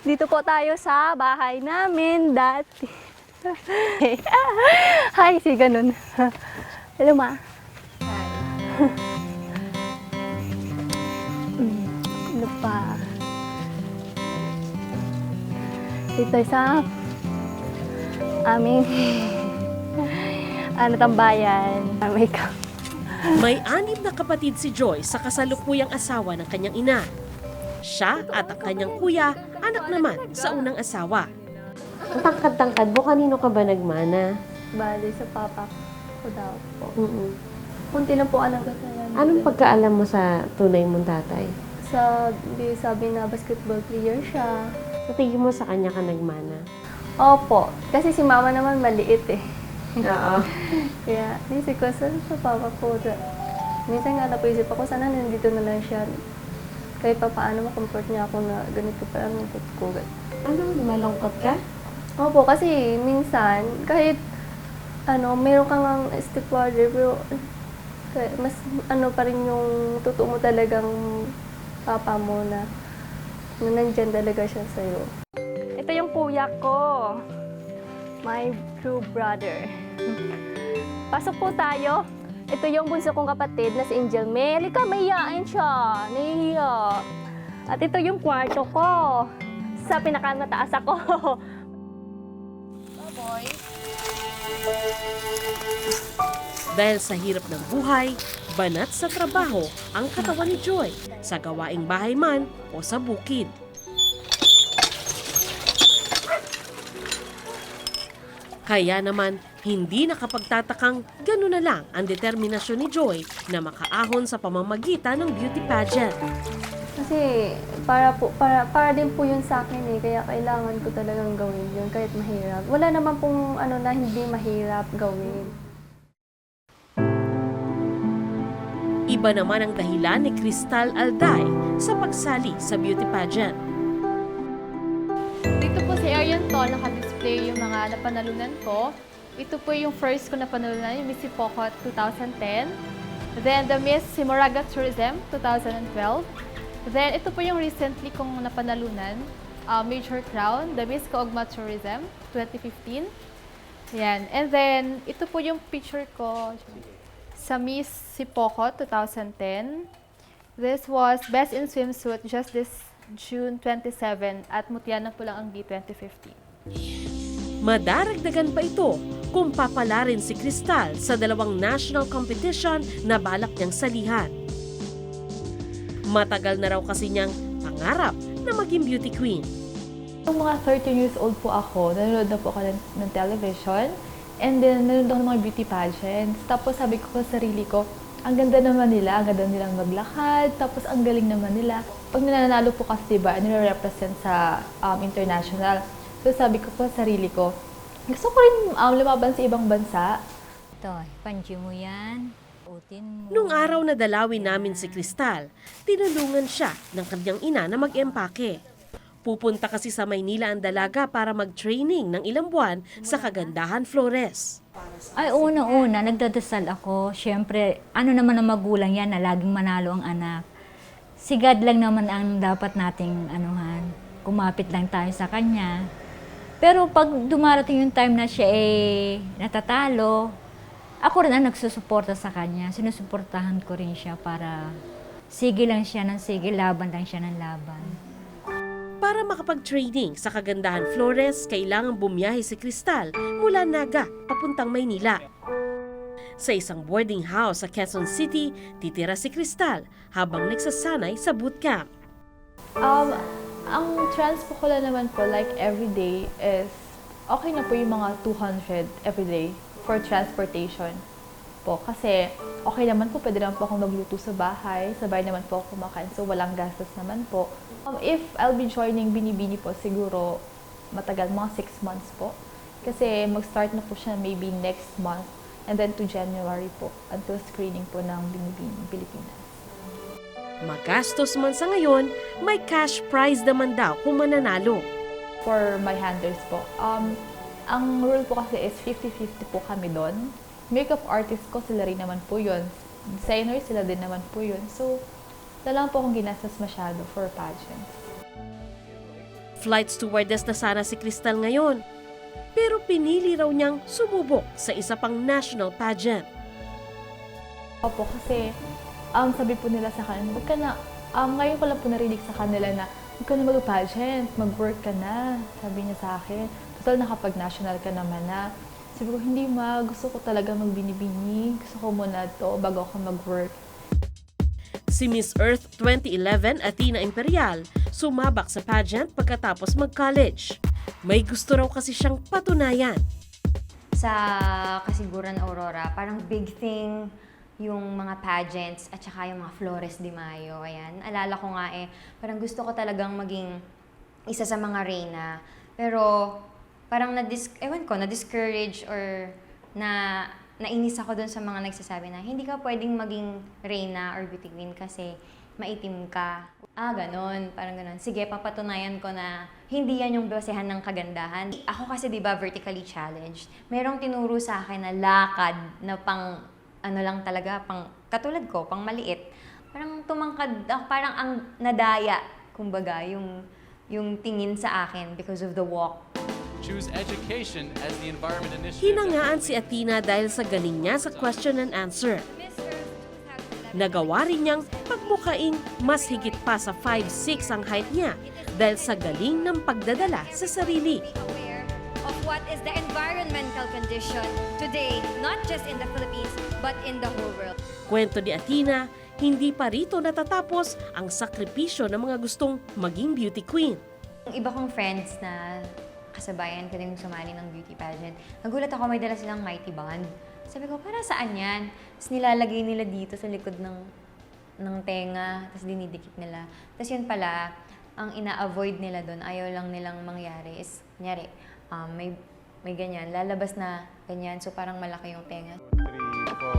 Dito po tayo sa bahay namin dati. Hi, si ganun. Hello, ma. Hi. Ano pa? Dito sa aming tambayan. Makeup. May 6 na kapatid si Joy sa kasalukuyang asawa ng kanyang ina. Siya at ang kanyang kuya, anak naman sa unang asawa. Ang tangkad-tangkad mo, kanino ka ba nagmana? Bali sa papa ko daw po. Kunti lang po alam ko sa Anong pagkaalam mo sa tunay mong tatay? Sabi na basketball player siya. Sa tingin mo sa kanya ka nagmana? Opo, kasi si mama naman maliit eh. Oo. Kaya isip ko sa papa ko. Minsan nga napaisip ako, sana nandito na lang siya. Kahit pa paano ma-comfort niya ako na ganito pa ang lungkot ko. Ano, malungkot ka? Opo, kasi minsan, kahit meron kang ang stepfather, pero mas pa rin yung totoo mo talagang papa mo na nandyan talaga siya sa'yo. Ito yung kuya ko. My true brother. Pasok po tayo. Ito yung bunso kong kapatid na si Angel May. Halika, mahihain siya. Nahihiya. At ito yung kwarto ko. Sa pinakamataas ako. Boy. Dahil sa hirap ng buhay, banat sa trabaho ang katawan ni Joy, sa gawaing bahay man o sa bukid. Kaya naman, hindi nakapagtatakang gano'n na lang ang determinasyon ni Joy na makaahon sa pamamagitan ng beauty pageant. Kasi para din po yun sa akin eh. Kaya kailangan ko talagang gawin yun kahit mahirap. Wala naman pong na hindi mahirap gawin. Iba naman ang dahilan ni Cristal Alday sa pagsali sa beauty pageant. Dito po sa area to, naka-display yung mga napanalunan ko. Ito po yung first ko napanalunan, yung Miss Pocot 2010. Then the Miss Simoraga Tourism 2012. Then ito po yung recently kong napanalunan, Major Crown, the Miss Kaugma Tourism 2015. Yan. And then ito po yung picture ko sa Miss Sipocot 2010. This was Best in Swimsuit just this June 27 at mutya na po lang ang D 2015. Madaragdagan pa ito kung papalarin si Cristal sa 2 national competition na balak niyang salihan. Matagal na raw kasi niyang pangarap na maging beauty queen. Nung mga 13 years old po ako, nanonood na po ako ng television. And then, nanonood ako ng mga beauty pageants. Tapos sabi ko sa sarili ko, ang ganda naman nila, ang ganda nilang maglakad. Tapos ang galing naman nila. Pag nananalo po kasi, diba, nire-represent sa international. So sabi ko po sa sarili ko, gusto ko rin lumaban sa ibang bansa. Ito, panji mo yan. Utin mo. Nung araw na dalawin namin si Cristal, tinulungan siya ng kanyang ina na mag-empake. Pupunta kasi sa Maynila ang dalaga para mag-training ng ilang buwan sa Kagandahan Flores. Ay, una-una, nagdadasal ako. Siyempre, ano naman ang magulang yan na laging manalo ang anak. Si God lang naman ang dapat nating anuhan. Kumapit lang tayo sa Kanya. Pero pag dumarating yung time na siya natatalo, ako rin ang nagsusuporta sa Kanya. Sinusuportahan ko rin siya para sige lang siya ng sige, laban lang siya ng laban. Para makapag-training sa Kagandahan Flores, kailangang bumiyahe si Cristal mula Naga papuntang Maynila. Sa isang boarding house sa Quezon City, titira si Cristal habang nagsasanay sa bootcamp. Ang transpo ko lang naman po, like everyday, is okay na po yung mga 200 everyday for transportation po. Kasi okay naman po, pwede naman po akong magluto sa bahay. Sa bahay naman po ako kumakain, so walang gastos naman po. If I'll be joining Binibini po, siguro matagal, mga 6 months po. Kasi mag-start na po siya maybe next month and then to January po until screening po ng Binibini, Pilipinas. Magastos man sa ngayon, may cash prize naman daw kung mananalo. For my handlers po, ang rule po kasi is 50-50 po kami doon. Makeup artist ko, sila rin naman po yun. Designer, sila din naman po yun. So, wala lang po akong ginastos masyado for pageants. Flight stewardess na sana si Cristal ngayon. Pero pinili raw niyang sumubok sa isa pang national pageant. Opo, kasi sabi po nila sa akin, wag ka na, ngayon ko lang po narinig sa kanila na huwag ka na mag-pageant, mag-work ka na, sabi niya sa akin. Total, nakapag-national ka naman na. Sabi ko, hindi ma, gusto ko talaga magbini-bini, gusto ko muna to bago ako mag-work. Si Miss Earth 2011 Athena Imperial sumabak sa pageant pagkatapos mag-college. May gusto raw kasi siyang patunayan. Sa Kasiguran Aurora, parang big thing yung mga pageants at saka yung mga Flores de Mayo. Ayan, alala ko nga parang gusto ko talagang maging isa sa mga reyna. Pero parang na-discourage or nainis ako dun sa mga nagsasabi na hindi ka pwedeng maging reyna or beauty queen kasi maitim ka. Ganon. Parang ganon. Sige, papatunayan ko na hindi yan yung basehan ng kagandahan. Ako kasi, di ba, vertically challenged. Merong tinuro sa akin na lakad na pang, lang talaga, pang, katulad ko, pang maliit. Parang tumangkad, parang ang nadaya, kumbaga, yung tingin sa akin because of the walk. Choose education as the environment initiative. Hinangaan si Athena dahil sa galing niya sa question and answer. Nagawa rin niyang pagmukaing mas higit pa sa 5'6" ang height niya dahil sa galing ng pagdadala sa sarili. Aware of what is the environmental condition today, not just in the Philippines, but in the whole world. Kwento ni Athena, hindi pa rito natatapos ang sakripisyo ng mga gustong maging beauty queen. Yung iba kong friends na kasabayan ko din sumali ng beauty pageant, nagulat ako may dala silang mighty band. Sabi ko, para saan yan? Tapos nilalagay nila dito sa likod ng tenga, tapos dinidikit nila. Tapos yun pala, ang ina-avoid nila doon, ayaw lang nilang mangyari is, kunyari, may ganyan, lalabas na ganyan, so parang malaki yung tenga. 3, 4,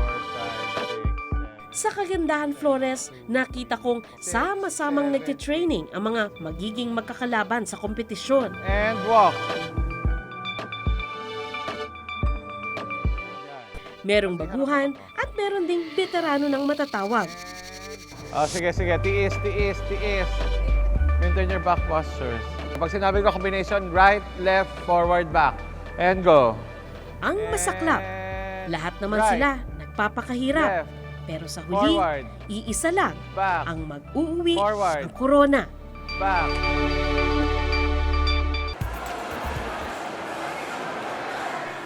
5, 6, 7. Sa Kagandahan Flores, nakita kong sama-samang nagtitraining ang mga magiging magkakalaban sa kompetisyon. And walk. Merong baguhan at meron ding veterano ng matatawag. Sige. Tiis. Maintain your back postures. Pag sinabi ko combination, right, left, forward, back. And go. Ang masaklap, lahat naman Right. sila nagpapakahirap. Left, Pero sa huli, forward, iisa lang back, ang mag-uuwi Forward. ng korona. back.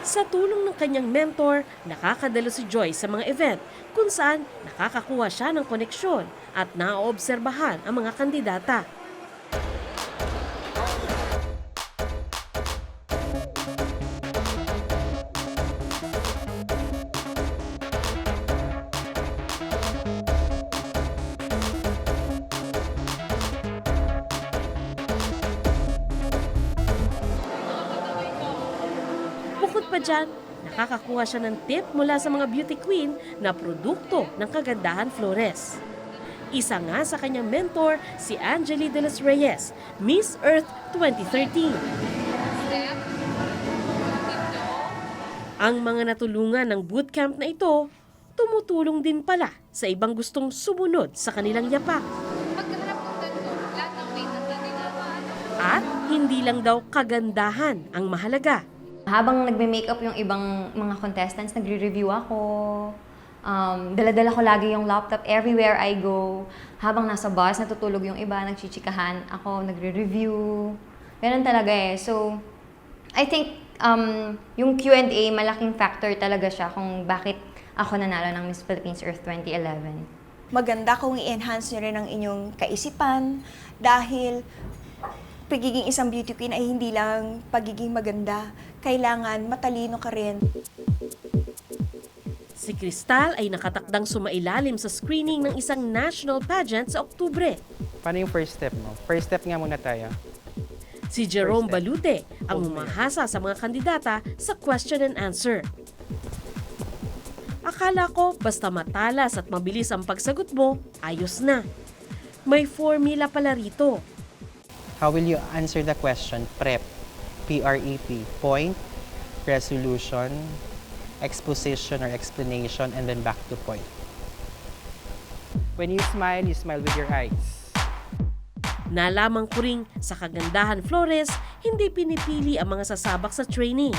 Sa tulong ng kanyang mentor, nakakadalo si Joy sa mga event kung saan nakakakuha siya ng koneksyon at naoobserbahan ang mga kandidata. Bukod pa dyan, nakakakuha siya ng tip mula sa mga beauty queen na produkto ng Kagandahan Flores. Isa nga sa kanyang mentor, si Angeli de los Reyes, Miss Earth 2013. Ang mga natulungan ng bootcamp na ito, tumutulong din pala sa ibang gustong sumunod sa kanilang yapak. At hindi lang daw kagandahan ang mahalaga. Habang nagme-makeup yung ibang mga contestants, nagre-review ako. Dala-dala ko lagi yung laptop everywhere I go. Habang nasa bus, natutulog yung iba, nagchichikahan ako, nagre-review. Ganun talaga So, I think yung Q&A, malaking factor talaga siya kung bakit ako nanalo ng Miss Philippines Earth 2011. Maganda kung i-enhance nyo rin ang inyong kaisipan dahil pagiging isang beauty queen ay hindi lang pagiging maganda. Kailangan matalino ka rin. Si Cristal ay nakatakdang sumailalim sa screening ng isang national pageant sa Oktubre. Paano yung first step mo? First step nga muna tayo. Si Jerome First step. Balute ang umahasa sa mga kandidata sa question and answer. Akala ko basta matalas at mabilis ang pagsagot mo, ayos na. May formula pala rito. How will you answer the question? PREP. P-R-E-P. Point, resolution, exposition or explanation, and then back to point. When you smile with your eyes. Nalaman ko ring sa Kagandahan Flores, hindi pinipili ang mga sasabak sa training.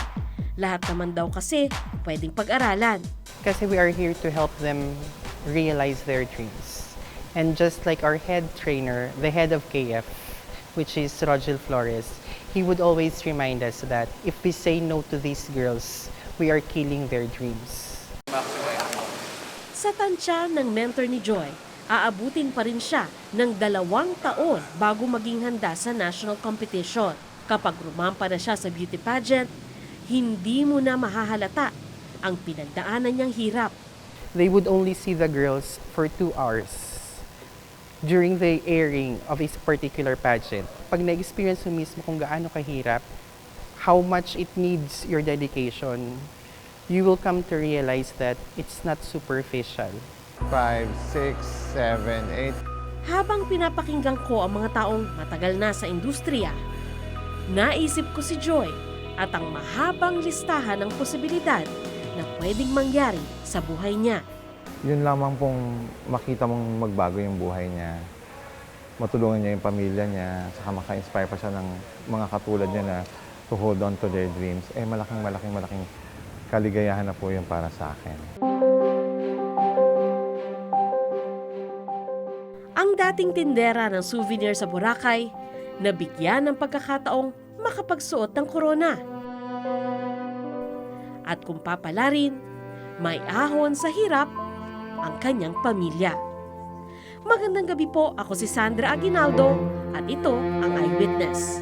Lahat naman daw kasi pwedeng pag-aralan. Kasi we are here to help them realize their dreams. And just like our head trainer, the head of KF, which is Rogel Flores, he would always remind us that if we say no to these girls, we are killing their dreams. Sa tansya ng mentor ni Joy, aabutin pa rin siya ng 2 taon bago maging handa sa national competition. Kapag rumampa na siya sa beauty pageant, hindi mo na mahahalata ang pinagdaanan niyang hirap. They would only see the girls for 2 hours during the airing of a particular pageant. Pag na-experience mo mismo kung gaano kahirap, how much it needs your dedication, you will come to realize that it's not superficial. 5, 6, 7, 8. Habang pinapakinggan ko ang mga taong matagal na sa industriya, naisip ko si Joy at ang mahabang listahan ng posibilidad na pwedeng mangyari sa buhay niya. Yun lamang pong makita mong magbago yung buhay niya. Matulungan niya yung pamilya niya, saka maka-inspire pa siya ng mga katulad niya na to hold on to their dreams. Malaking kaligayahan na po yun para sa akin. Ang dating tindera ng souvenir sa Boracay, nabigyan ng pagkakataong makapagsuot ng korona. At kung papalarin, may ahon sa hirap ang kanyang pamilya. Magandang gabi po, ako si Sandra Aguinaldo at ito ang Eyewitness.